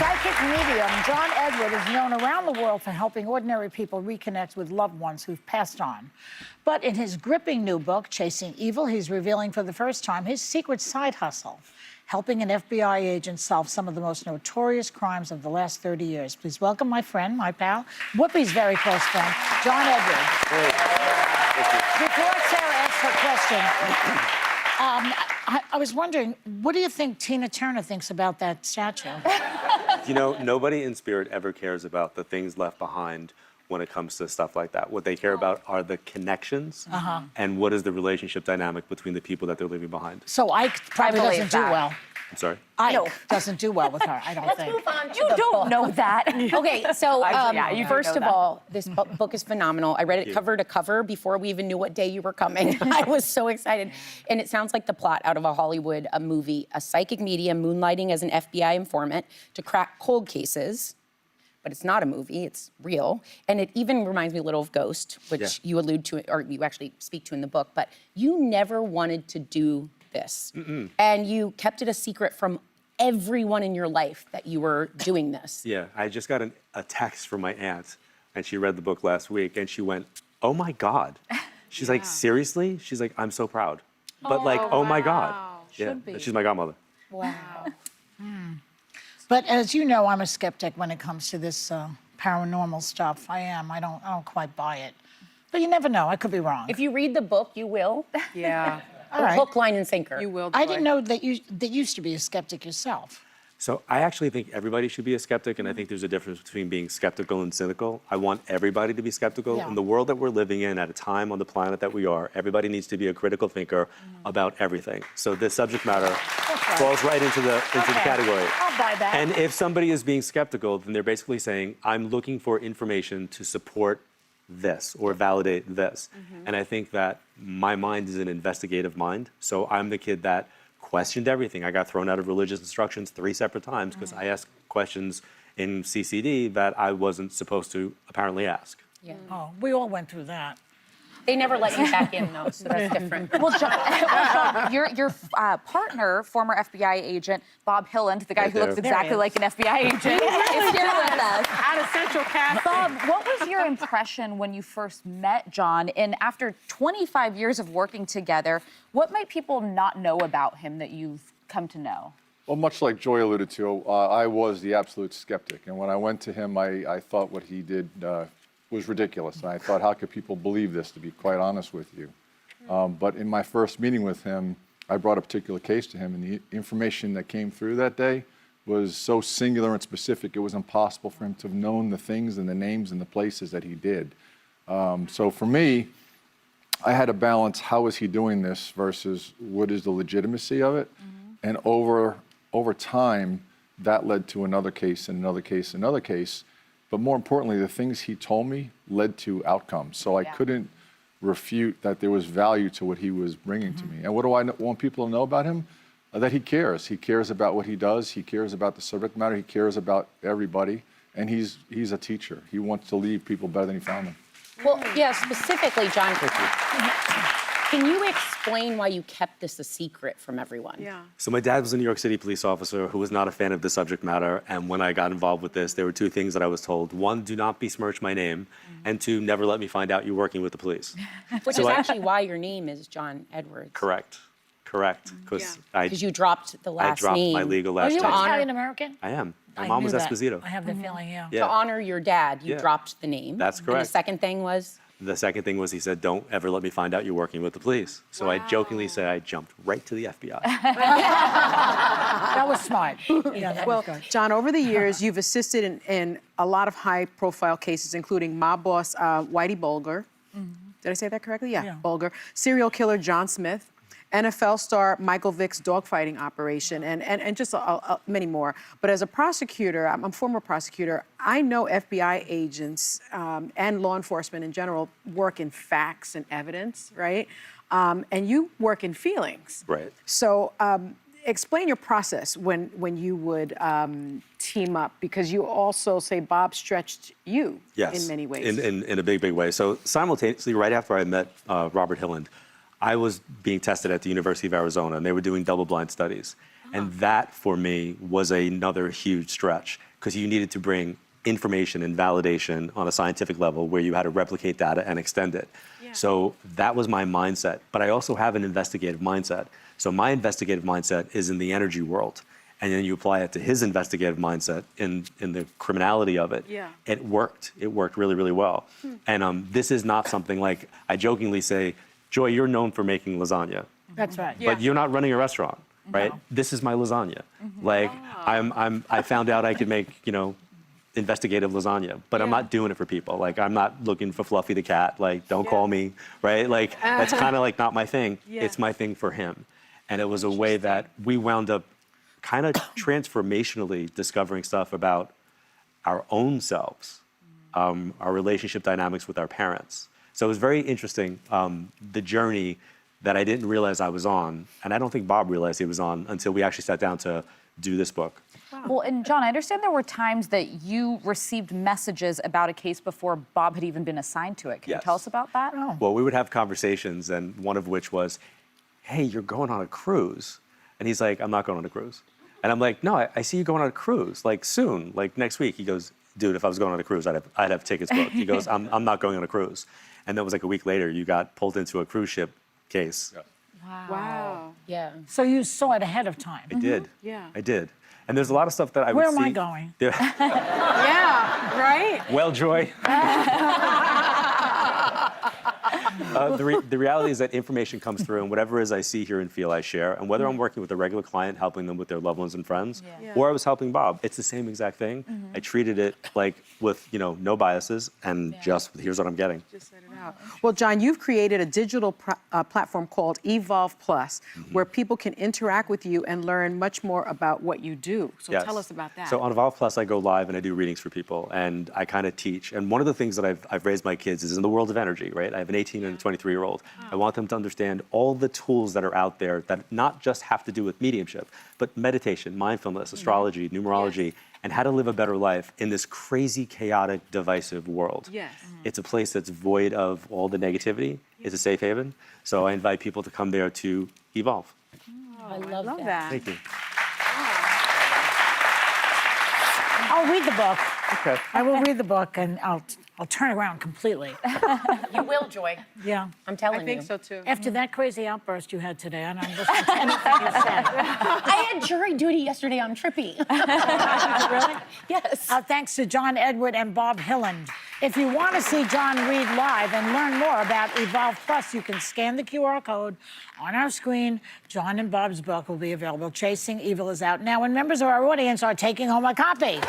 Psychic medium John Edward is known around the world for helping ordinary people reconnect with loved ones who've passed on. But in his gripping new book, Chasing Evil, he's revealing for the first time his secret side hustle, helping an FBI agent solve some of the most notorious crimes of the last 30 years. Please welcome my friend, my pal, Whoopi's very close friend, John Edward. Before Sarah asks her question, I was wondering, what do you think Tina Turner thinks about that statue? You know, nobody in spirit ever cares about the things left behind when it comes to stuff like that. What they care about are the connections and what is the relationship dynamic between the people that they're leaving behind. So Ike probably doesn't do well. I'm sorry? Ike doesn't do well with her, I don't think. Move on to you don't know that. Okay, so first of all, this book is phenomenal. I read it cover to cover before we even knew what day you were coming. I was so excited. And it sounds like the plot out of a Hollywood movie. A psychic medium moonlighting as an FBI informant to crack cold cases. But it's not a movie, it's real. And it even reminds me a little of Ghost, which you allude to, or you actually speak to in the book. But you never wanted to do this. And you kept it a secret from everyone in your life that you were doing this. Yeah, I just got a text from my aunt, and she read the book last week, and she went, "Oh my God." She's like, "Seriously?" She's like, "I'm so proud." But oh my God. Yeah, she's my godmother. Wow. But as you know, I'm a skeptic when it comes to this paranormal stuff. I am. I don't quite buy it. But you never know. I could be wrong. If you read the book, you will. Yeah. All right. Hook, line, and sinker. You will. I didn't know that you used to be a skeptic yourself. So I actually think everybody should be a skeptic, and I think there's a difference between being skeptical and cynical. I want everybody to be skeptical. Yeah. In the world that we're living in, at a time on the planet that we are, everybody needs to be a critical thinker about everything. So this subject matter falls right into the category. I'll buy that. And if somebody is being skeptical, then they're basically saying, I'm looking for information to support this or validate this. And I think that my mind is an investigative mind. So I'm the kid that questioned everything. I got thrown out of religious instructions 3 separate times because I asked questions in CCD that I wasn't supposed to apparently ask. Yeah. Oh, we all went through that. They never let you back in, though, so that's different. Well, John, your partner, former FBI agent Bob Hilland, the guy who looks exactly like an FBI agent, is here with us. Out of Central Casting. Bob, what was your impression when you first met John? And after 25 years of working together, what might people not know about him that you've come to know? Well, much like Joy alluded to, I was the absolute skeptic. And when I went to him, I thought what he did was ridiculous. And I thought, how could people believe this, to be quite honest with you? But in my first meeting with him, I brought a particular case to him, and the information that came through that day was so singular and specific, it was impossible for him to have known the things and the names and the places that he did. So for me, I had to balance how is he doing this versus what is the legitimacy of it. And over time, that led to another case and another case and another case. But more importantly, the things he told me led to outcomes. So I couldn't refute that there was value to what he was bringing to me. And what do I want people to know about him? That he cares. He cares about what he does. He cares about the subject matter. He cares about everybody. And he's a teacher. He wants to leave people better than he found them. Well, yeah, specifically, John, can you explain why you kept this a secret from everyone? Yeah. So my dad was a New York City police officer who was not a fan of the subject matter. And when I got involved with this, there were 2 things that I was told. 1, do not besmirch my name. And 2, never let me find out you're working with the police. Which is actually why your name is John Edwards. Correct. Because Because you dropped the last dropped name. my legal Are last you name. Italian-American? I am. My I mom knew was that. Esposito. I have the feeling, yeah. To honor your dad, you dropped the name. That's And correct. the second thing was? The second thing was he said, don't ever let me find out you're working with the police. So I jokingly said I jumped right to the FBI. That was smart. Yeah, that was good. John, over the years, you've assisted in a lot of high-profile cases, including mob boss Whitey Bulger. Did I say that correctly? Yeah, Bulger. Serial killer John Smith. NFL star Michael Vick's dogfighting operation, and just many more. But as a prosecutor, I'm a former prosecutor, I know FBI agents and law enforcement in general work in facts and evidence, right? And you work in feelings. Right. So explain your process when you would team up, because you also say Bob stretched you in many ways. In a big way. So simultaneously, right after I met Robert Hilland, I was being tested at the University of Arizona, and they were doing double-blind studies. And that, for me, was another huge stretch. because you needed to bring information and validation on a scientific level where you had to replicate data and extend it. So that was my mindset. But I also have an investigative mindset. So my investigative mindset is in the energy world. And then you apply it to his investigative mindset in the criminality of it. Yeah. It worked. It worked really, really well. And this is not something like, I jokingly say, Joy, you're known for making lasagna. That's right. But you're not running a restaurant, right? No. This is my lasagna. Like, I found out I could make, investigative lasagna, but I'm not doing it for people. Like, I'm not looking for Fluffy the cat. Like, don't call me, right? Like, that's kind of like not my thing. It's my thing for him. And it was a way that we wound up kind of transformationally discovering stuff about our own selves, our relationship dynamics with our parents. So it was very interesting, the journey that I didn't realize I was on, and I don't think Bob realized he was on until we actually sat down to do this book. Well, and John, I understand there were times that you received messages about a case before Bob had even been assigned to it. Can you tell us about that? Oh. Well, we would have conversations, and one of which was, hey, you're going on a cruise. And he's like, I'm not going on a cruise. And I'm like, no, I see you going on a cruise, like soon, like next week. He goes, dude, if I was going on a cruise, I'd have tickets booked. He goes, I'm not going on a cruise. And then it was like a week later, you got pulled into a cruise ship case. Wow. Yeah. So you saw it ahead of time. I did. Yeah. I did. And there's a lot of stuff that I would Where see. am I going? Yeah, right? Well, Joy. The reality is that information comes through, and whatever it is I see, hear, and feel, I share. And whether I'm working with a regular client, helping them with their loved ones and friends, or I was helping Bob, it's the same exact thing. I treated it like with, no biases, and just here's what I'm getting. Just set it out. Well, John, you've created a digital platform called Evolve Plus, where people can interact with you and learn much more about what you do. So Yes. tell us about that. So on Evolve Plus, I go live and I do readings for people, and I kind of teach. And one of the things that I've raised my kids is in the world of energy, right? I have an 18 and a 23-year-old. I want them to understand all the tools that are out there that not just have to do with mediumship, but meditation, mindfulness, astrology, numerology, and how to live a better life in this crazy, chaotic, divisive world. Yes. It's a place that's void of all the negativity. It's a safe haven. So I invite people to come there to evolve. I love that. that. Thank you. I'll read the book. Okay. I will read the book, and I'll turn around completely. You will, Joy. Yeah. I'm telling I think you. so too. After that crazy outburst you had today, and I'm listening to anything you said. I had jury duty yesterday on Trippy. Really? Yes. Thanks to John Edward and Bob Hilland. If you want to see John read live and learn more about Evolve Plus, you can scan the QR code on our screen. John and Bob's book will be available. Chasing Evil is out now, and members of our audience are taking home a copy.